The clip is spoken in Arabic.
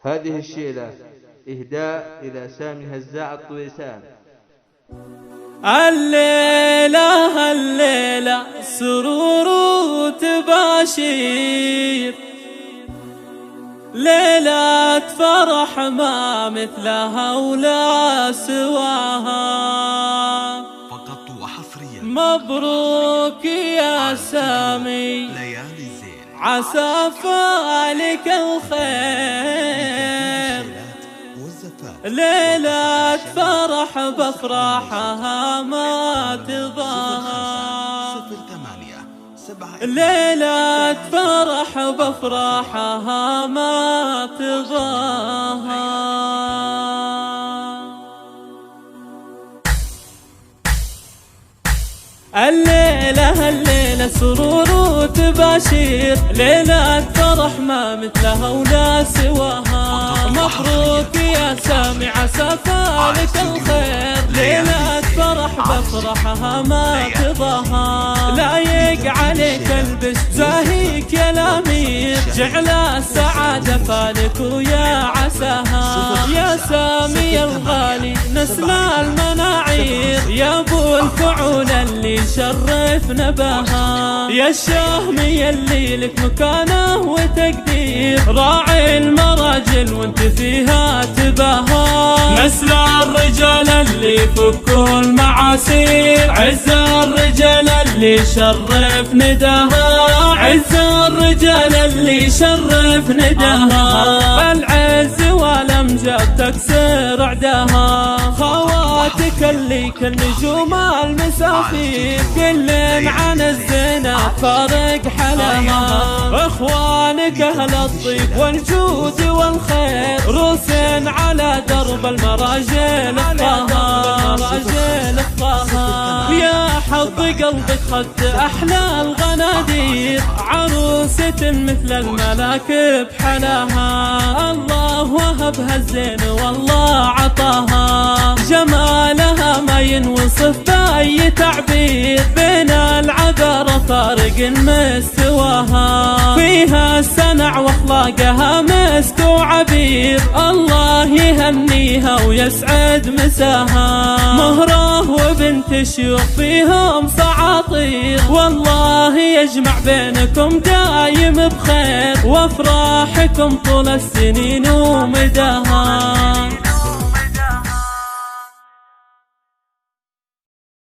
هذه الشيلة إهداء إلى سامي هزاع الطويسان. الليلة سرور وتباشير، ليلة فرح ما مثلها ولا سواها. فقط وحصريا مبروك يا سامي، ليالي الزين، عسى فالك الخير. ليلة فرح بفرحها ما تضاهى، ليلة فرح بفرحها ما تضاهى. الليلة سرور وتباشير، ليلة فرح ما مثلها ولا سواها. مبروك يا سامي، عسى فالك الخير. ليلة فرح بفرحها ما تضاهى، لايق عليك البس زاهيك يا الامير. جعل السعادة فالك ويا عساها. يا سامي الغالي نسل المناعير، يا ابو الفعول اللي شرفنا بها. يا الشهمي اللي لك مكانه وتقدير، راعي المراجل وانت فيها تباهى. نسل الرجال اللي فكوا المعاسير، عز الرجال اللي شرف نداها. عز الرجال اللي شرف نداها. العز والامجاد تكسر عداها. خواتك اللي كالنجوم المسافير، كل عن الزينة فارق حلاها. اخوانك اهل الطيب والجود والخير، روس على درب المراجل الطاها. يا حظ قلبك خذت احلى الغنادير، عروسة مثل الملاك بحلاها. الله وهبها الزين والله عطاها، جمالها ما ينوصف باي تعبير. بين العذر فارق مستواها، فيها السنع واخلاقها مسك وعبير. الله يهنيها ويسعد مساها، مهره وبنت شيوخ فيهم صعاطير. والله يجمع بينكم دايم بخير، وافراحكم طول السنين ومداها.